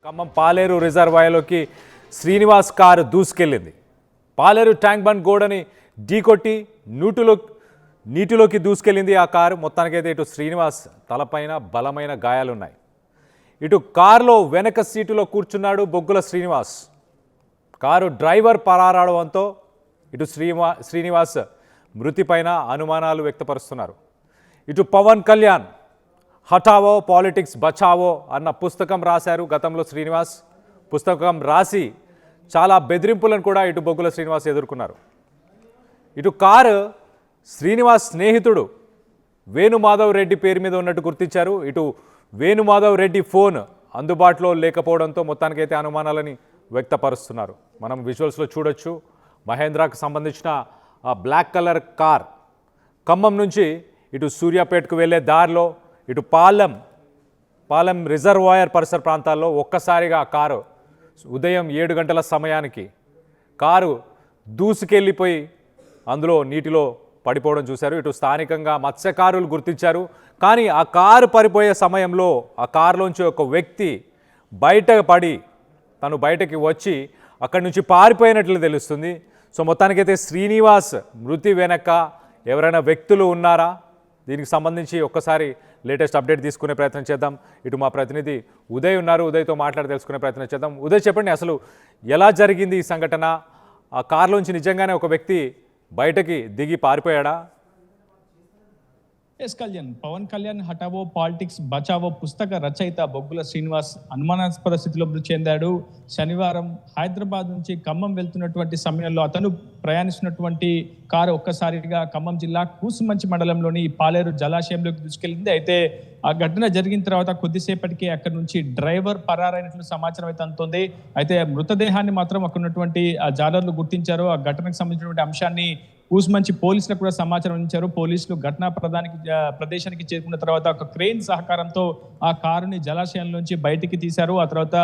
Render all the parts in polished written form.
ఖమ్మం పాలేరు రిజర్వాయర్లోకి Srinivas car దూసుకెళ్లింది. పాలేరు tank bund గోడని ఢీకొట్టి నీటిలోకి దూసుకెళ్లింది ఆ కారు. మొత్తానికైతే ఇటు శ్రీనివాస్ తలపైన బలమైన గాయాలున్నాయి. ఇటు కారులో వెనక సీటులో కూర్చున్నాడు బొగ్గుల శ్రీనివాస్. కారు డ్రైవర్ పరారావడంతో ఇటు శ్రీనివాస్ మృతిపైన అనుమానాలు వ్యక్తపరుస్తున్నారు. ఇటు పవన్ కళ్యాణ్ హఠావో పాలిటిక్స్ బచావో అన్న పుస్తకం రాశారు గతంలో శ్రీనివాస్. పుస్తకం రాసి చాలా బెదిరింపులను కూడా ఇటు బొగ్గుల శ్రీనివాస్ ఎదుర్కొన్నారు. ఇటు కారు శ్రీనివాస్ స్నేహితుడు వేణుమాధవ్ రెడ్డి పేరు మీద ఉన్నట్టు గుర్తించారు. ఇటు వేణుమాధవ్ రెడ్డి ఫోన్ అందుబాటులో లేకపోవడంతో మొత్తానికైతే అనుమానాలని వ్యక్తపరుస్తున్నారు. మనం విజువల్స్లో చూడొచ్చు. మహేంద్రాకు సంబంధించిన ఆ బ్లాక్ కలర్ కార్ ఖమ్మం నుంచి ఇటు సూర్యాపేటకు వెళ్ళే దారిలో ఇటు పాలెం రిజర్వాయర్ పరిసర ప్రాంతాల్లో ఒక్కసారిగా కారు ఉదయం 7 గంటల సమయానికి కారు దూసుకెళ్ళిపోయి అందులో నీటిలో పడిపోవడం చూశారు. ఇటు స్థానికంగా మత్స్యకారులు గుర్తించారు. కానీ ఆ కారు పడిపోయే సమయంలో ఆ కారులోంచి ఒక వ్యక్తి తను బయటకి వచ్చి అక్కడి నుంచి పారిపోయినట్లు తెలుస్తుంది. సో మొత్తానికైతే శ్రీనివాస్ మృతి వెనక ఎవరైనా వ్యక్తులు ఉన్నారా? దీనికి సంబంధించి ఒక్కసారి లేటెస్ట్ అప్డేట్ తీసుకునే ప్రయత్నం చేద్దాం. ఇటు మా ప్రతినిధి ఉదయ్ ఉన్నారు. ఉదయ్తో మాట్లాడి తెలుసుకునే ప్రయత్నం చేద్దాం. ఉదయ్, చెప్పండి, అసలు ఎలా జరిగింది ఈ సంఘటన? ఆ కారులోంచి నిజంగానే ఒక వ్యక్తి బయటకి దిగి పారిపోయాడా? ఎస్ కళ్యాణ్, పవన్ కళ్యాణ్ హఠావో పాలిటిక్స్ బచావో పుస్తక రచయిత బొగ్గుల శ్రీనివాస్ అనుమానాస్పద స్థితిలో మృతి చెందాడు. శనివారం హైదరాబాద్ నుంచి ఖమ్మం వెళ్తున్నటువంటి సమయంలో అతను ప్రయాణిస్తున్నటువంటి కారు ఒక్కసారిగా ఖమ్మం జిల్లా కూసుమంచి మండలంలోని పాలేరు జలాశయంలోకి దూసుకెళ్లింది. అయితే ఆ ఘటన జరిగిన తర్వాత కొద్దిసేపటికి అక్కడి నుంచి డ్రైవర్ పరారైనట్లు సమాచారం అయితే అందుతోంది. అయితే మృతదేహాన్ని మాత్రం అక్కడ ఉన్నటువంటి జాలర్లు గుర్తించారు. ఆ ఘటనకు సంబంధించినటువంటి అంశాన్ని కూసుమంచి పోలీసులకు కూడా సమాచారం అందించారు. పోలీసులు ఘటనా ప్రదేశానికి చేరుకున్న తర్వాత ఒక క్రెయిన్ సహకారంతో ఆ కారుని జలాశయంలోంచి బయటికి తీశారు. ఆ తర్వాత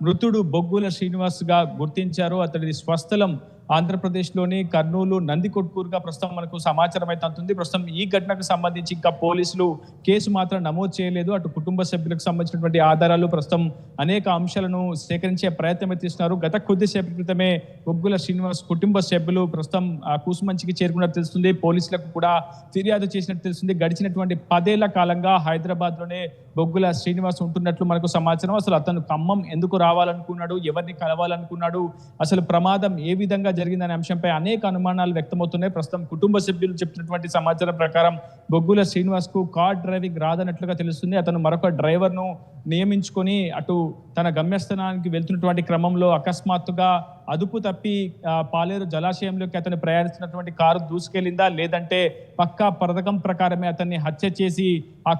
మృతుడు బొగ్గుల శ్రీనివాస్ గా గుర్తించారు. అతడి స్వస్థలం ఆంధ్రప్రదేశ్లోని కర్నూలు నందికొట్కూరుగా ప్రస్తుతం మనకు సమాచారం అయితే అందుతుంది. ప్రస్తుతం ఈ ఘటనకు సంబంధించి ఇంకా పోలీసులు కేసు మాత్రం నమోదు చేయలేదు. అటు కుటుంబ సభ్యులకు సంబంధించినటువంటి ఆధారాలు ప్రస్తుతం అనేక అంశాలను సేకరించే ప్రయత్నం అయితే ఇస్తున్నారు. గత కొద్దిసేపటి క్రితమే బొగ్గుల శ్రీనివాస్ కుటుంబ సభ్యులు ప్రస్తుతం కూసుమంచికి చేరుకున్నట్టు తెలుస్తుంది. పోలీసులకు కూడా ఫిర్యాదు చేసినట్టు తెలుస్తుంది. గడిచినటువంటి 10 ఏళ్ల కాలంగా హైదరాబాద్ లోనే బొగ్గుల శ్రీనివాస్ ఉంటున్నట్లు మనకు సమాచారం. అసలు అతను ఖమ్మం ఎందుకు రావాలనుకున్నాడు, ఎవరిని కలవాలనుకున్నాడు, అసలు ప్రమాదం ఏ విధంగా జరిగిందనే అంశంపై అనేక అనుమానాలు వ్యక్తమవుతున్నాయి. ప్రస్తుతం కుటుంబ సభ్యులు చెప్తున్నటువంటి సమాచారం ప్రకారం బొగ్గుల శ్రీనివాస్ కు కార్ డ్రైవింగ్ రాదన్నట్లుగా తెలుస్తుంది. అతను మరొక డ్రైవర్ ను నియమించుకొని అటు తన గమ్యస్థానానికి వెళ్తున్నటువంటి క్రమంలో అకస్మాత్తుగా అదుపు తప్పి పాలేరు జలాశయంలోకి అతను ప్రయాణిస్తున్నటువంటి కారు దూసుకెళ్లిందా, లేదంటే పక్కా పథకం ప్రకారమే అతన్ని హత్య చేసి ఆ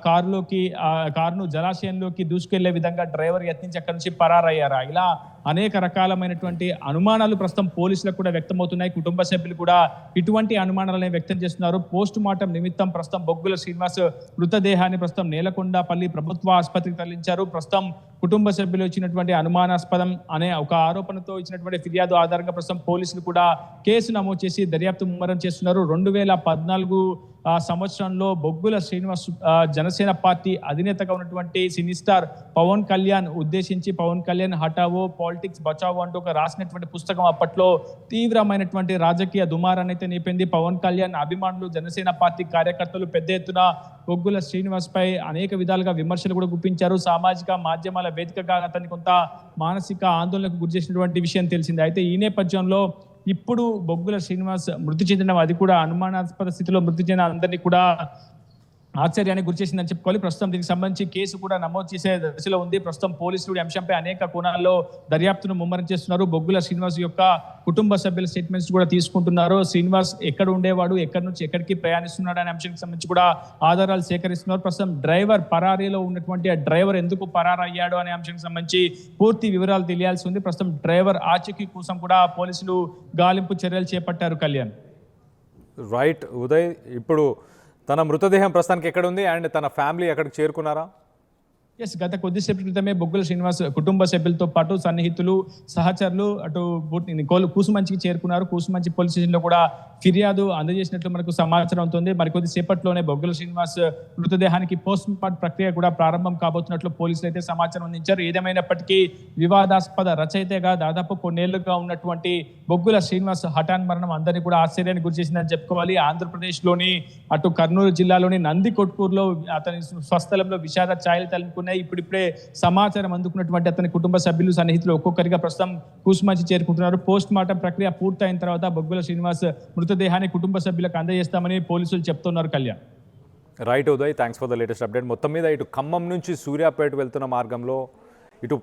కారును జలాశయంలోకి దూసుకెళ్లే విధంగా డ్రైవర్ యత్నించి అక్కడి నుంచి పరారయ్యారా? ఇలా అనేక రకాలమైనటువంటి అనుమానాలు ప్రస్తుతం పోలీసులకు కూడా వ్యక్తమవుతున్నాయి. కుటుంబ సభ్యులు కూడా ఇటువంటి అనుమానాలను వ్యక్తం చేస్తున్నారు. పోస్ట్ మార్టం నిమిత్తం ప్రస్తుతం బొగ్గుల శ్రీనివాస్ మృతదేహాన్ని ప్రస్తుతం నేలకొండపల్లి ప్రభుత్వ ఆసుపత్రికి తరలించారు. ప్రస్తుతం కుటుంబ సభ్యులు ఇచ్చినటువంటి అనుమానాస్పదం అనే ఒక ఆరోపణతో ఇచ్చినటువంటి ఫిర్యాదు ఆధారంగా ప్రస్తుతం పోలీసులు కూడా కేసు నమోదు చేసి దర్యాప్తు ముమ్మరం చేస్తున్నారు. 2014 సంవత్సరంలో బొగ్గుల శ్రీనివాస్ జనసేన పార్టీ అధినేతగా ఉన్నటువంటి సినీ స్టార్ పవన్ కళ్యాణ్ ఉద్దేశించి పవన్ కళ్యాణ్ హఠావో పాలిటిక్స్ బచావో అంటూ ఒక రాసినటువంటి పుస్తకం అప్పట్లో తీవ్రమైనటువంటి రాజకీయ దుమారాన్ని అయితే నింపింది. పవన్ కళ్యాణ్ అభిమానులు, జనసేన పార్టీ కార్యకర్తలు పెద్ద ఎత్తున బొగ్గుల శ్రీనివాస్ పై అనేక విధాలుగా విమర్శలు కూడా గుప్పించారు. సామాజిక మాధ్యమాల వేదికగా అతన్ని కొంత మానసిక ఆందోళనకు గురి చేసినటువంటి విషయం తెలిసింది. అయితే ఈ నేపథ్యంలో ఇప్పుడు బొగ్గుల శ్రీనివాస్ మృతి చెందడం, అది కూడా అనుమానాస్పద స్థితిలో మృతి చెందిన అందరినీ కూడా ఆశ్చర్యానికి గురిచేసిందని చెప్పుకోవాలి. ప్రస్తుతం దీనికి సంబంధించి కేసు కూడా నమోదు చేసే దశలో ఉంది. ప్రస్తుతం పోలీసులు ఈ అంశంపై అనేక కోణాల్లో దర్యాప్తును ముమ్మరం చేస్తున్నారు. బొగ్గుల శ్రీనివాస్ యొక్క కుటుంబ సభ్యుల స్టేట్మెంట్స్ కూడా తీసుకుంటున్నారు. శ్రీనివాస్ ఎక్కడ ఉండేవాడు, ఎక్కడి నుంచి ఎక్కడికి ప్రయాణిస్తున్నాడు అనే అంశానికి సంబంధించి కూడా ఆధారాలు సేకరిస్తున్నారు. ప్రస్తుతం డ్రైవర్ పరారీలో ఉన్నటువంటి ఆ డ్రైవర్ ఎందుకు పరారయ్యాడు అనే అంశానికి సంబంధించి పూర్తి వివరాలు తెలియాల్సి ఉంది. ప్రస్తుతం డ్రైవర్ ఆచూకీ కోసం కూడా పోలీసులు గాలింపు చర్యలు చేపట్టారు. కళ్యాణ్, రైట్ ఉదయ్, ఇప్పుడు తన మృతదేహం ప్రస్తుతానికి ఎక్కడ ఉంది అండ్ తన ఫ్యామిలీ ఎక్కడికి చేరుకున్నారా? గత కొద్దిసేపు క్రితమే బొగ్గుల శ్రీనివాస్ కుటుంబ సభ్యులతో పాటు సన్నిహితులు సహచరులు అటు కూసుమంచికి చేరుకున్నారు. కూసుమంచి పోలీస్ స్టేషన్లో కూడా ఫిర్యాదు అందజేసినట్లు మనకు సమాచారం అవుతుంది. మరికొద్ది సేపట్లోనే బొగ్గుల శ్రీనివాస్ మృతదేహానికి పోస్ట్ మార్టం ప్రక్రియ కూడా ప్రారంభం కాబోతున్నట్లు పోలీసులు అయితే సమాచారం అందించారు. ఏదేమైనప్పటికీ వివాదాస్పద రచయితగా దాదాపు కొన్నేళ్లుగా ఉన్నటువంటి బొగ్గుల శ్రీనివాస్ హఠాన్ మరణం అందరినీ కూడా ఆశ్చర్యానికి గురిచేసిందని చెప్పుకోవాలి. ఆంధ్రప్రదేశ్లోని అటు కర్నూలు జిల్లాలోని నందికొట్కూరులో అతని స్వస్థలంలో విషాద ఛాయలు తలుపుకున్నాయి. ఇప్పుడిప్పుడే సమాచారం అందుకున్నటువంటి అతని కుటుంబ సభ్యులు సన్నిహితులు ఒక్కొక్కరిగా ప్రస్తుతం కూసుమంచి చేరుకుంటున్నారు. పోస్ట్ మార్టం ప్రక్రియ పూర్తయిన తర్వాత బొగ్గుల శ్రీనివాస్ మృతదేహాన్ని కుటుంబ సభ్యులకు అందజేస్తామని పోలీసులు చెప్తున్నారు. Kalyan. Right Uday, thanks for the latest update. మొత్తం మీద ఇటు ఖమ్మం నుంచి సూర్యాపేట వెళ్తున్న మార్గంలో ఇటు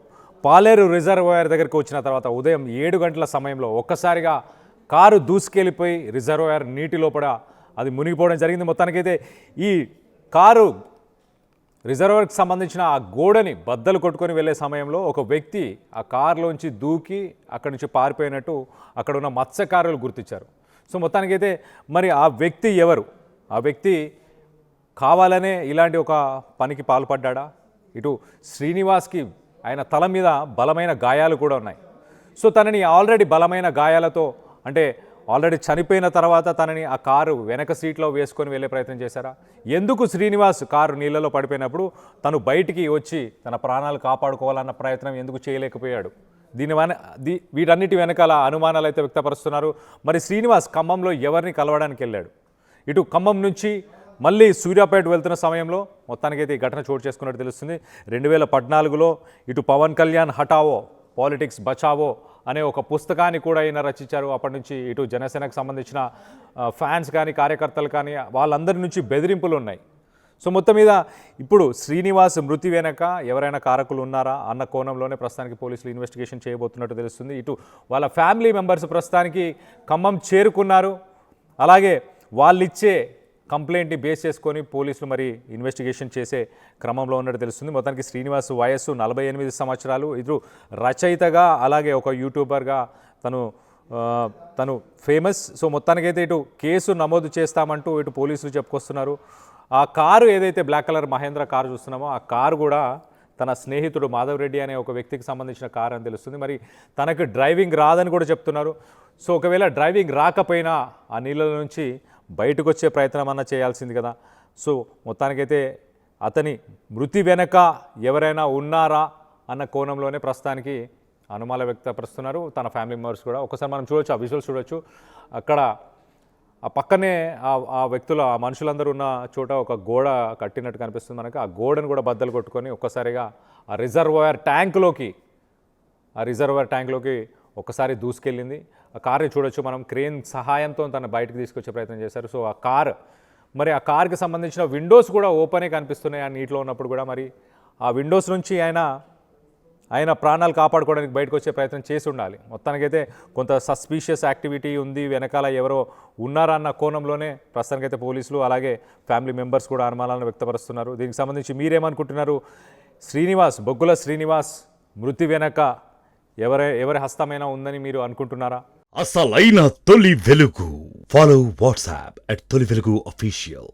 పాలేరు రిజర్వాయర్ దగ్గరికి వచ్చిన తర్వాత ఉదయం 7 గంటల సమయంలో ఒక్కసారిగా కారు దూసుకెళ్ళిపోయి రిజర్వాయర్ నీటి లోపల అది మునిగిపోవడం జరిగింది. మొత్తానికైతే ఈ కారు రిజర్వాయర్కి సంబంధించిన ఆ గోడని బద్దలు కొట్టుకొని వెళ్ళే సమయంలో ఒక వ్యక్తి ఆ కారులోంచి దూకి అక్కడి నుంచి పారిపోయినట్టు అక్కడ ఉన్న మత్స్యకారులు గుర్తించారు. సో మొత్తానికైతే మరి ఆ వ్యక్తి ఎవరు? ఆ వ్యక్తి కావాలనే ఇలాంటి ఒక పనికి పాల్పడ్డా? ఇటు శ్రీనివాస్కి ఆయన తల మీద బలమైన గాయాలు కూడా ఉన్నాయి. సో తనని ఆల్రెడీ బలమైన గాయాలతో అంటే ఆల్రెడీ చనిపోయిన తర్వాత తనని ఆ కారు వెనక సీట్లో వేసుకొని వెళ్ళే ప్రయత్నం చేశారా? ఎందుకు శ్రీనివాస్ కారు నీళ్ళలో పడిపోయినప్పుడు తను బయటికి వచ్చి తన ప్రాణాలు కాపాడుకోవాలన్న ప్రయత్నం ఎందుకు చేయలేకపోయాడు? వీటన్నిటి వెనకాల అనుమానాలు అయితే వ్యక్తపరుస్తున్నారు. మరి శ్రీనివాస్ ఖమ్మంలో ఎవరిని కలవడానికి వెళ్ళాడు? ఇటు ఖమ్మం నుంచి మళ్ళీ సూర్యాపేట వెళ్తున్న సమయంలో మొత్తానికైతే ఈ ఘటన చోటు చేసుకున్నట్టు తెలుస్తుంది. 2014లో ఇటు పవన్ కళ్యాణ్ హఠావో పాలిటిక్స్ బచావో అనే ఒక పుస్తకాన్ని కూడా ఈయన రచించారు. అప్పటి నుంచి ఇటు జనసేనకు సంబంధించిన ఫ్యాన్స్ కానీ కార్యకర్తలు కానీ వాళ్ళందరి నుంచి బెదిరింపులు ఉన్నాయి. సో మొత్తం మీద ఇప్పుడు శ్రీనివాస్ మృతి వెనక ఎవరైనా కారకులు ఉన్నారా అన్న కోణంలోనే ప్రస్తుతానికి పోలీసులు ఇన్వెస్టిగేషన్ చేయబోతున్నట్టు తెలుస్తుంది. ఇటు వాళ్ళ ఫ్యామిలీ మెంబర్స్ ప్రస్తుతానికి ఖమ్మం చేరుకున్నారు. అలాగే వాళ్ళు ఇచ్చే కంప్లైంట్ని బేస్ చేసుకొని పోలీసులు మరి ఇన్వెస్టిగేషన్ చేసే క్రమంలో ఉన్నట్టు తెలుస్తుంది. మొత్తానికి శ్రీనివాస్ వయస్సు 48 సంవత్సరాలు. ఇటు రచయితగా అలాగే ఒక యూట్యూబర్గా తను ఫేమస్. సో మొత్తానికైతే ఇటు కేసు నమోదు చేస్తామంటూ ఇటు పోలీసులు చెప్పుకొస్తున్నారు. ఆ కారు ఏదైతే బ్లాక్ కలర్ మహేంద్ర కారు చూస్తున్నామో ఆ కారు కూడా తన స్నేహితుడు మాధవ్ రెడ్డి అనే ఒక వ్యక్తికి సంబంధించిన కారు అని తెలుస్తుంది. మరి తనకు డ్రైవింగ్ రాదని కూడా చెప్తున్నారు. సో ఒకవేళ డ్రైవింగ్ రాకపోయినా ఆ నీళ్ళ నుంచి బయటకు వచ్చే ప్రయత్నం అన్నా చేయాల్సింది కదా. సో మొత్తానికైతే అతని మృతి వెనక ఎవరైనా ఉన్నారా అన్న కోణంలోనే ప్రస్తుతానికి అనుమానాలు వ్యక్తపరుస్తున్నారు తన ఫ్యామిలీ మెంబర్స్ కూడా. ఒకసారి మనం చూడొచ్చు, ఆ విజువల్స్ చూడొచ్చు. అక్కడ ఆ పక్కనే ఆ వ్యక్తులు ఆ మనుషులందరూ ఉన్న చోట ఒక గోడ కట్టినట్టు కనిపిస్తుంది మనకి. ఆ గోడను కూడా బద్దలు కొట్టుకొని ఒక్కసారిగా ఆ రిజర్వాయర్ ట్యాంక్లోకి ఒక్కసారి దూసుకెళ్ళింది. ఆ కార్ని చూడొచ్చు మనం. క్రేన్ సహాయంతో తను బయటకు తీసుకొచ్చే ప్రయత్నం చేశారు. సో ఆ కార్కి సంబంధించిన విండోస్ కూడా ఓపెనే కనిపిస్తున్నాయి ఆ నీటిలో ఉన్నప్పుడు కూడా. మరి ఆ విండోస్ నుంచి ఆయన ప్రాణాలు కాపాడుకోవడానికి బయటకు వచ్చే ప్రయత్నం చేసి ఉండాలి. మొత్తానికైతే కొంత సస్పీషియస్ యాక్టివిటీ ఉంది, వెనకాల ఎవరో ఉన్నారన్న కోణంలోనే ప్రస్తుతానికైతే పోలీసులు అలాగే ఫ్యామిలీ మెంబర్స్ కూడా అనుమానాలను వ్యక్తపరుస్తున్నారు. దీనికి సంబంధించి మీరేమనుకుంటున్నారు? బొగ్గుల శ్రీనివాస్ మృతి వెనక ఎవరి హస్తమైనా ఉందని మీరు అనుకుంటున్నారా? అసలైన తొలి వెలుగు. ఫాలో వాట్సాప్ @తొలి వెలుగు అఫీషియల్.